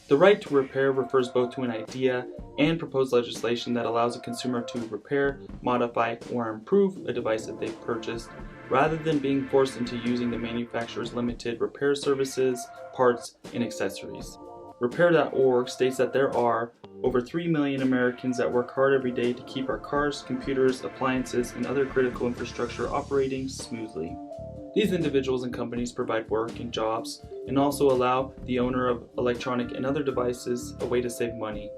The right to repair refers both to an idea and proposed legislation that allows a consumer to repair, modify, or improve a device that they've purchased, rather than being forced into using the manufacturer's limited repair services, parts, and accessories. Repair.org states that there are over 3 million Americans that work hard every day to keep our cars, computers, appliances, and other critical infrastructure operating smoothly. These individuals and companies provide work and jobs and also allow the owner of electronic and other devices a way to save money.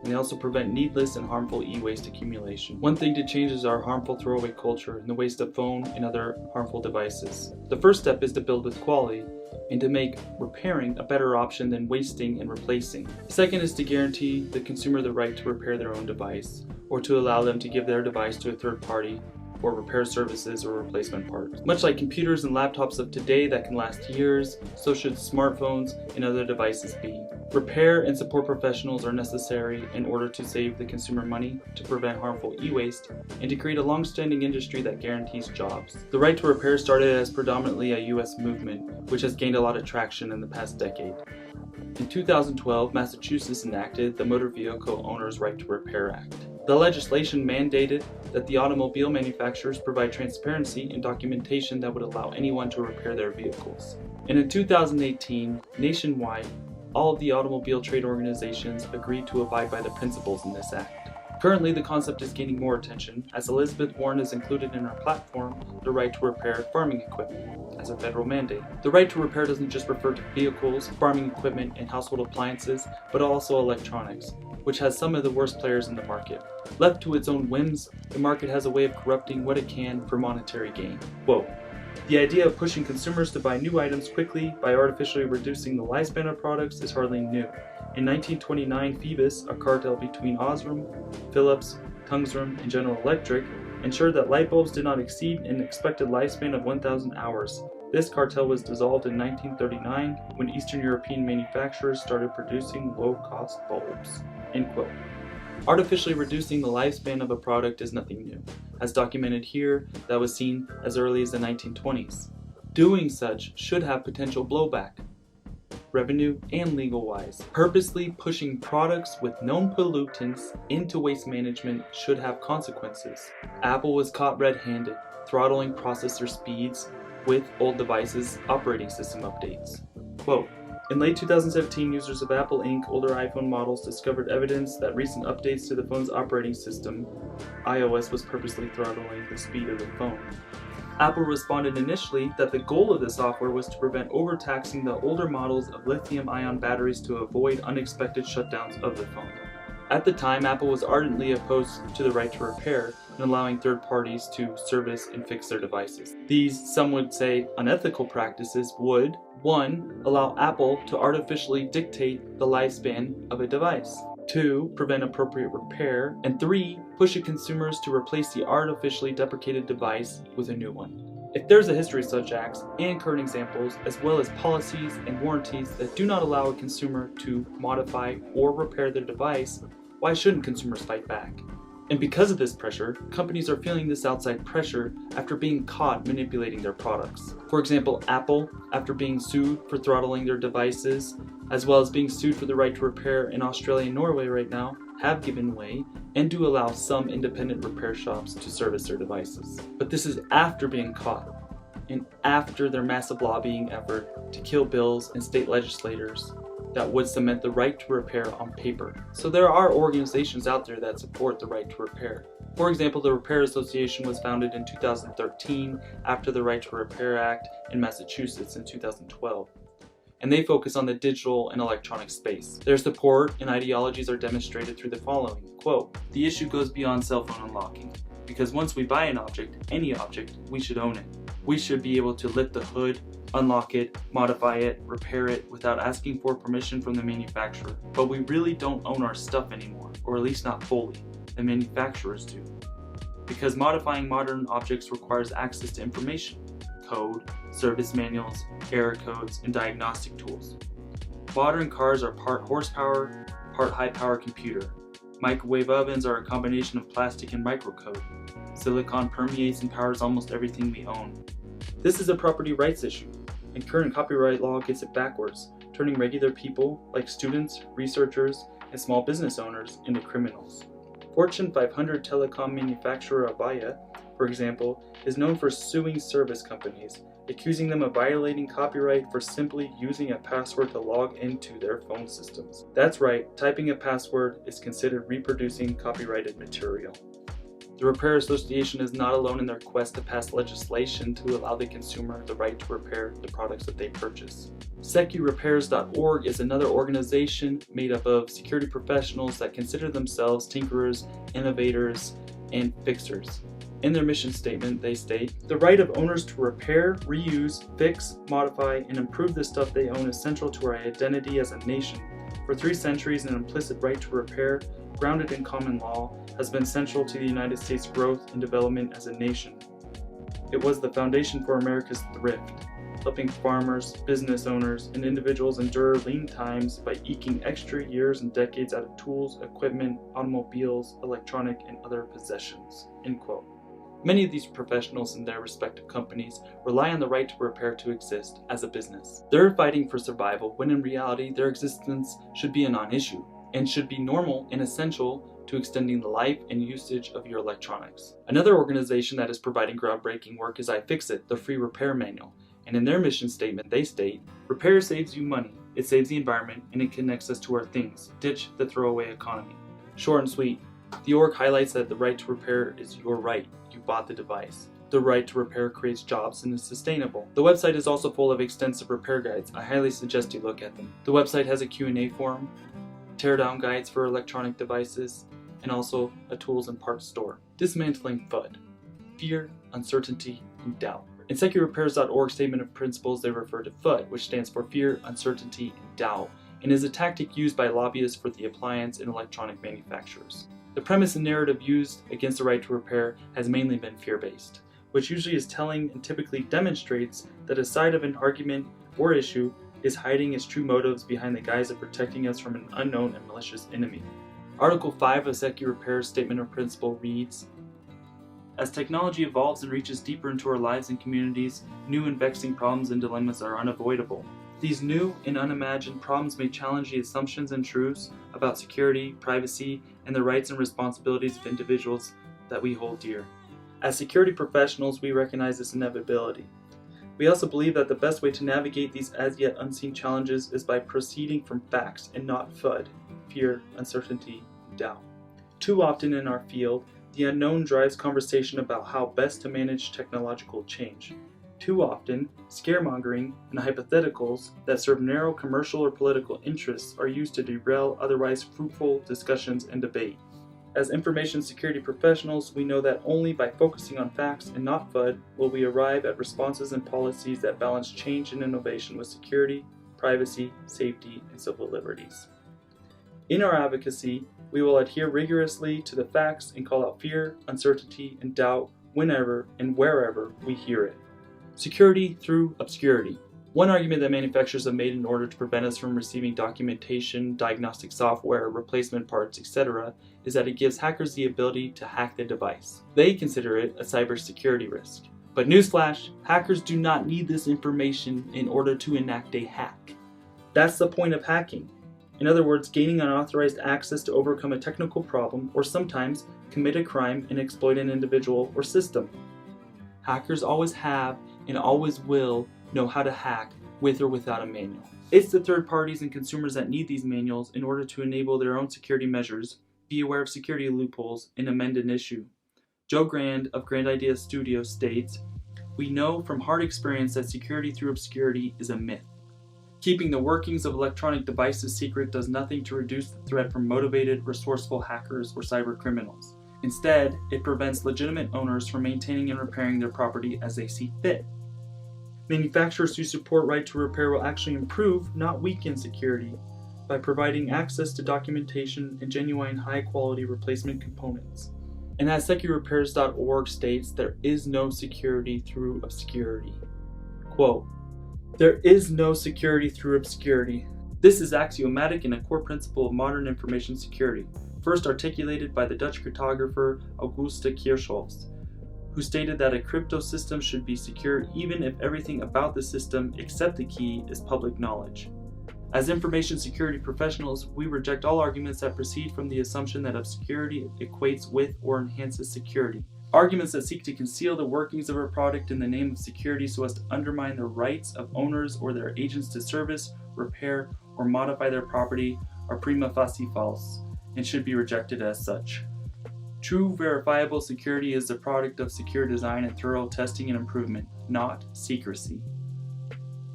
And they also prevent needless and harmful e-waste accumulation. One thing to change is our harmful throwaway culture and the waste of phone and other harmful devices. The first step is to build with quality and to make repairing a better option than wasting and replacing. Second is to guarantee the consumer the right to repair their own device, or to allow them to give their device to a third party for repair services or replacement parts. Much like computers and laptops of today that can last years, so should smartphones and other devices be. Repair and support professionals are necessary in order to save the consumer money, to prevent harmful e-waste, and to create a long-standing industry that guarantees jobs. The right to repair started as predominantly a U.S. movement, which has gained a lot of traction in the past decade. In 2012, Massachusetts enacted the Motor Vehicle Owners' Right to Repair Act. The legislation mandated that the automobile manufacturers provide transparency and documentation that would allow anyone to repair their vehicles. And in 2018, nationwide, all of the automobile trade organizations agreed to abide by the principles in this act. Currently, the concept is gaining more attention as Elizabeth Warren has included in her platform the right to repair farming equipment as a federal mandate. The right to repair doesn't just refer to vehicles, farming equipment, and household appliances, but also electronics, which has some of the worst players in the market. Left to its own whims, the market has a way of corrupting what it can for monetary gain. Quote, "The idea of pushing consumers to buy new items quickly by artificially reducing the lifespan of products is hardly new. In 1929, Phoebus, a cartel between Osram, Philips, Tungsram, and General Electric, ensured that light bulbs did not exceed an expected lifespan of 1,000 hours. This cartel was dissolved in 1939 when Eastern European manufacturers started producing low-cost bulbs." End quote. Artificially reducing the lifespan of a product is nothing new. As documented here, that was seen as early as the 1920s. Doing such should have potential blowback, revenue and legal-wise. Purposely pushing products with known pollutants into waste management should have consequences. Apple was caught red-handed, throttling processor speeds with old devices' operating system updates. Quote, "In late 2017, users of Apple Inc. older iPhone models discovered evidence that recent updates to the phone's operating system, iOS, was purposely throttling the speed of the phone. Apple responded initially that the goal of the software was to prevent overtaxing the older models of lithium-ion batteries to avoid unexpected shutdowns of the phone. At the time, Apple was ardently opposed to the right to repair and allowing third parties to service and fix their devices. These, some would say, unethical practices would, 1. Allow Apple to artificially dictate the lifespan of a device, 2. Prevent appropriate repair, and 3. Push consumers to replace the artificially deprecated device with a new one. If there's a history of such acts and current examples, as well as policies and warranties that do not allow a consumer to modify or repair their device, why shouldn't consumers fight back? And because of this pressure, companies are feeling this outside pressure after being caught manipulating their products. For example, Apple, after being sued for throttling their devices, as well as being sued for the right to repair in Australia and Norway right now, have given way and do allow some independent repair shops to service their devices. But this is after being caught and after their massive lobbying effort to kill bills and state legislators that would cement the right to repair on paper. So there are organizations out there that support the right to repair. For example, the Repair Association was founded in 2013 after the Right to Repair Act in Massachusetts in 2012. And they focus on the digital and electronic space. Their support and ideologies are demonstrated through the following. Quote, "The issue goes beyond cell phone unlocking, because once we buy an object, any object, we should own it. We should be able to lift the hood, unlock it, modify it, repair it without asking for permission from the manufacturer. But we really don't own our stuff anymore, or at least not fully. The manufacturers do. Because modifying modern objects requires access to information, code, service manuals, error codes, and diagnostic tools. Modern cars are part horsepower, part high-power computer. Microwave ovens are a combination of plastic and microcode. Silicon permeates and powers almost everything we own. This is a property rights issue, and current copyright law gets it backwards, turning regular people like students, researchers, and small business owners into criminals. Fortune 500 telecom manufacturer Avaya, for example, is known for suing service companies, accusing them of violating copyright for simply using a password to log into their phone systems. That's right, typing a password is considered reproducing copyrighted material. The Repair Association is not alone in their quest to pass legislation to allow the consumer the right to repair the products that they purchase. SecuRepairs.org is another organization made up of security professionals that consider themselves tinkerers, innovators, and fixers. In their mission statement, they state, "The right of owners to repair, reuse, fix, modify, and improve the stuff they own is central to our identity as a nation. For 3 centuries, an implicit right to repair, grounded in common law, has been central to the United States' growth and development as a nation. It was the foundation for America's thrift, helping farmers, business owners, and individuals endure lean times by eking extra years and decades out of tools, equipment, automobiles, electronic, and other possessions." End quote. Many of these professionals in their respective companies rely on the right to repair to exist as a business. They're fighting for survival when in reality their existence should be a non-issue and should be normal and essential to extending the life and usage of your electronics. Another organization that is providing groundbreaking work is iFixit, the free repair manual. And in their mission statement, they state, "Repair saves you money, it saves the environment, and it connects us to our things. Ditch the throwaway economy." Short and sweet, the org highlights that the right to repair is your right. You bought the device. The right to repair creates jobs and is sustainable. The website is also full of extensive repair guides. I highly suggest you look at them. The website has a Q&A forum, teardown guides for electronic devices, and also a tools and parts store. Dismantling FUD, fear, uncertainty, and doubt. In SecuRepairs.org's statement of principles, they refer to FUD, which stands for fear, uncertainty, and doubt, and is a tactic used by lobbyists for the appliance and electronic manufacturers. The premise and narrative used against the right to repair has mainly been fear-based, which usually is telling and typically demonstrates that a side of an argument or issue is hiding its true motives behind the guise of protecting us from an unknown and malicious enemy. Article 5 of SecuRepairs' Statement of Principle reads, "As technology evolves and reaches deeper into our lives and communities, new and vexing problems and dilemmas are unavoidable. These new and unimagined problems may challenge the assumptions and truths about security, privacy, and the rights and responsibilities of individuals that we hold dear. As security professionals, we recognize this inevitability. We also believe that the best way to navigate these as yet unseen challenges is by proceeding from facts and not FUD, fear, uncertainty, and doubt. Too often in our field, the unknown drives conversation about how best to manage technological change. Too often, scaremongering and hypotheticals that serve narrow commercial or political interests are used to derail otherwise fruitful discussions and debate. As information security professionals, we know that only by focusing on facts and not FUD will we arrive at responses and policies that balance change and innovation with security, privacy, safety, and civil liberties. In our advocacy, we will adhere rigorously to the facts and call out fear, uncertainty, and doubt whenever and wherever we hear it. Security through obscurity. One argument that manufacturers have made in order to prevent us from receiving documentation, diagnostic software, replacement parts, etc., is that it gives hackers the ability to hack the device. They consider it a cybersecurity risk. But newsflash, hackers do not need this information in order to enact a hack. That's the point of hacking. In other words, gaining unauthorized access to overcome a technical problem or sometimes commit a crime and exploit an individual or system. Hackers always have and always will know how to hack with or without a manual. It's the third parties and consumers that need these manuals in order to enable their own security measures, be aware of security loopholes, and amend an issue. Joe Grand of Grand Idea Studio states, "We know from hard experience that security through obscurity is a myth. Keeping the workings of electronic devices secret does nothing to reduce the threat from motivated, resourceful hackers or cyber criminals. Instead, it prevents legitimate owners from maintaining and repairing their property as they see fit. Manufacturers who support right to repair will actually improve, not weaken security, by providing access to documentation and genuine high-quality replacement components." And as SecuRepairs.org states, there is no security through obscurity. Quote, "There is no security through obscurity. This is axiomatic and a core principle of modern information security, first articulated by the Dutch cryptographer Auguste Kirchhoff, who stated that a crypto system should be secure even if everything about the system except the key is public knowledge. As information security professionals, we reject all arguments that proceed from the assumption that obscurity equates with or enhances security. Arguments that seek to conceal the workings of a product in the name of security so as to undermine the rights of owners or their agents to service, repair, or modify their property are prima facie false and should be rejected as such. True verifiable security is the product of secure design and thorough testing and improvement, not secrecy.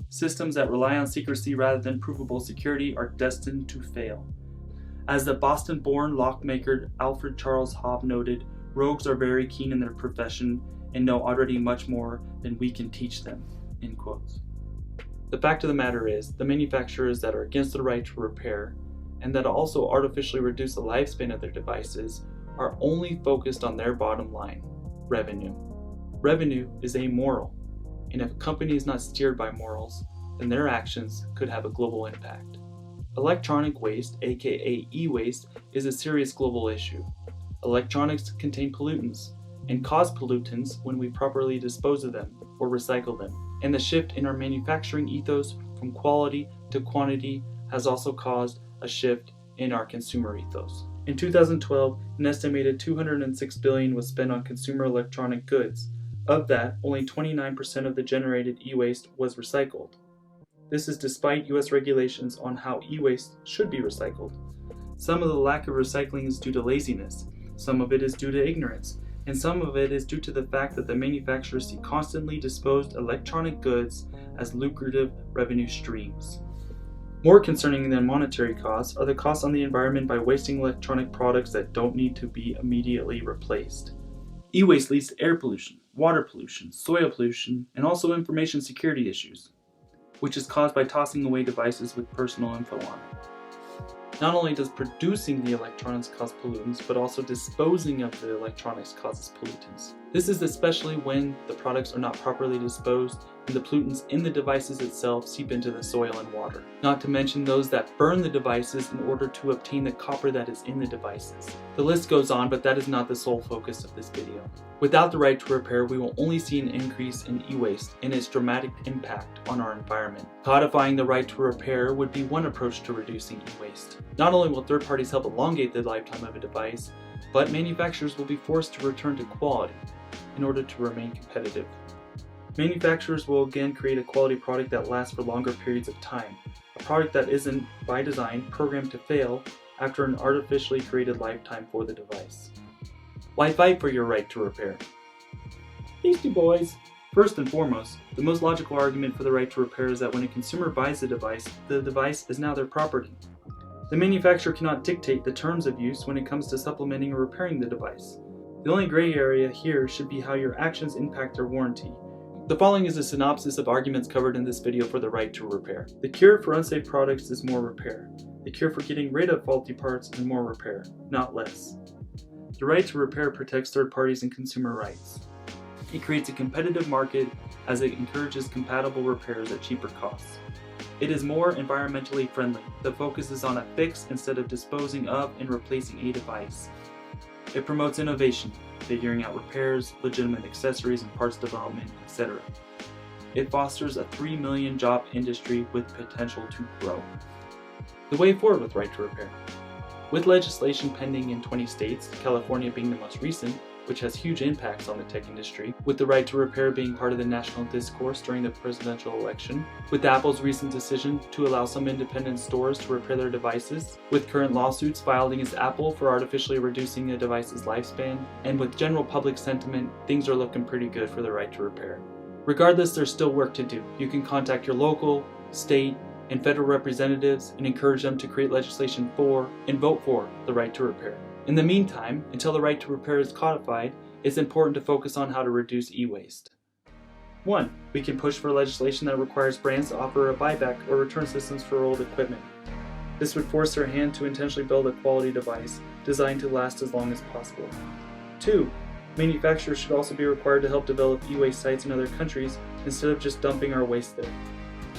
Systems that rely on secrecy rather than provable security are destined to fail. As the Boston-born lockmaker Alfred Charles Hobb noted, rogues are very keen in their profession and know already much more than we can teach them. End quotes. The fact of the matter is, the manufacturers that are against the right to repair and that also artificially reduce the lifespan of their devices are only focused on their bottom line, revenue. Revenue is amoral, and if a company is not steered by morals, then their actions could have a global impact. Electronic waste, aka e-waste, is a serious global issue. Electronics contain pollutants and cause pollutants when we properly dispose of them or recycle them. And the shift in our manufacturing ethos from quality to quantity has also caused a shift in our consumer ethos. In 2012, an estimated $206 billion was spent on consumer electronic goods. Of that, only 29% of the generated e-waste was recycled. This is despite US regulations on how e-waste should be recycled. Some of the lack of recycling is due to laziness, some of it is due to ignorance, and some of it is due to the fact that the manufacturers see constantly disposed electronic goods as lucrative revenue streams. More concerning than monetary costs are the costs on the environment by wasting electronic products that don't need to be immediately replaced. E-waste leads to air pollution, water pollution, soil pollution, and also information security issues, which is caused by tossing away devices with personal info on it. Not only does producing the electronics cause pollutants, but also disposing of the electronics causes pollutants. This is especially when the products are not properly disposed and the pollutants in the devices itself seep into the soil and water. Not to mention those that burn the devices in order to obtain the copper that is in the devices. The list goes on, but that is not the sole focus of this video. Without the right to repair, we will only see an increase in e-waste and its dramatic impact on our environment. Codifying the right to repair would be one approach to reducing e-waste. Not only will third parties help elongate the lifetime of a device, but manufacturers will be forced to return to quality in order to remain competitive. Manufacturers will again create a quality product that lasts for longer periods of time, a product that isn't, by design, programmed to fail after an artificially created lifetime for the device. Why fight for your right to repair? Beastie Boys! First and foremost, the most logical argument for the right to repair is that when a consumer buys the device is now their property. The manufacturer cannot dictate the terms of use when it comes to supplementing or repairing the device. The only gray area here should be how your actions impact their warranty. The following is a synopsis of arguments covered in this video for the right to repair. The cure for unsafe products is more repair. The cure for getting rid of faulty parts is more repair, not less. The right to repair protects third parties and consumer rights. It creates a competitive market as it encourages compatible repairs at cheaper costs. It is more environmentally friendly. The focus is on a fix instead of disposing of and replacing a device. It promotes innovation, figuring out repairs, legitimate accessories and parts development, etc. It fosters a 3 million job industry with potential to grow. The way forward with right to repair. With legislation pending in 20 states, California being the most recent, which has huge impacts on the tech industry, with the right to repair being part of the national discourse during the presidential election, with Apple's recent decision to allow some independent stores to repair their devices, with current lawsuits filed against Apple for artificially reducing a device's lifespan, and with general public sentiment, things are looking pretty good for the right to repair. Regardless, there's still work to do. You can contact your local, state, and federal representatives and encourage them to create legislation for and vote for the right to repair. In the meantime, until the right to repair is codified, it's important to focus on how to reduce e-waste. 1. We can push for legislation that requires brands to offer a buyback or return systems for old equipment. This would force their hand to intentionally build a quality device designed to last as long as possible. 2. Manufacturers should also be required to help develop e-waste sites in other countries instead of just dumping our waste there.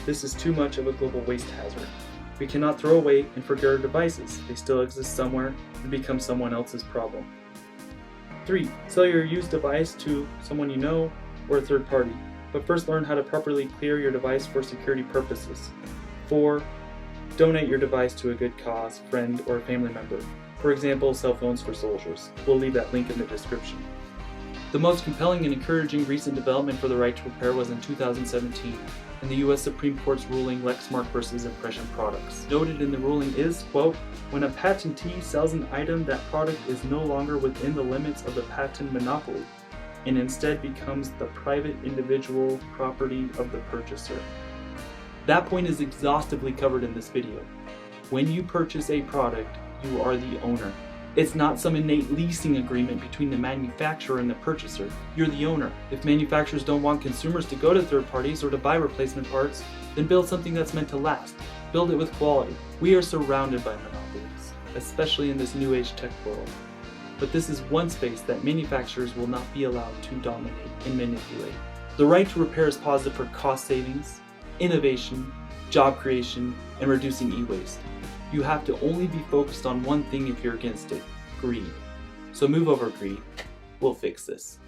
This is too much of a global waste hazard. We cannot throw away and forget our devices. They still exist somewhere and become someone else's problem. 3. Sell your used device to someone you know or a third party, but first learn how to properly clear your device for security purposes. 4. Donate your device to a good cause, friend, or a family member. For example, cell phones for soldiers. We'll leave that link in the description. The most compelling and encouraging recent development for the right to repair was in 2017, in the U.S. Supreme Court's ruling Lexmark v. Impression Products. Noted in the ruling is, quote, when a patentee sells an item, that product is no longer within the limits of the patent monopoly, and instead becomes the private individual property of the purchaser. That point is exhaustively covered in this video. When you purchase a product, you are the owner. It's not some innate leasing agreement between the manufacturer and the purchaser. You're the owner. If manufacturers don't want consumers to go to third parties or to buy replacement parts, then build something that's meant to last. Build it with quality. We are surrounded by monopolies, especially in this new age tech world. But this is one space that manufacturers will not be allowed to dominate and manipulate. The right to repair is positive for cost savings, innovation, job creation, and reducing e-waste. You have to only be focused on one thing if you're against it: greed. So move over, greed. We'll fix this.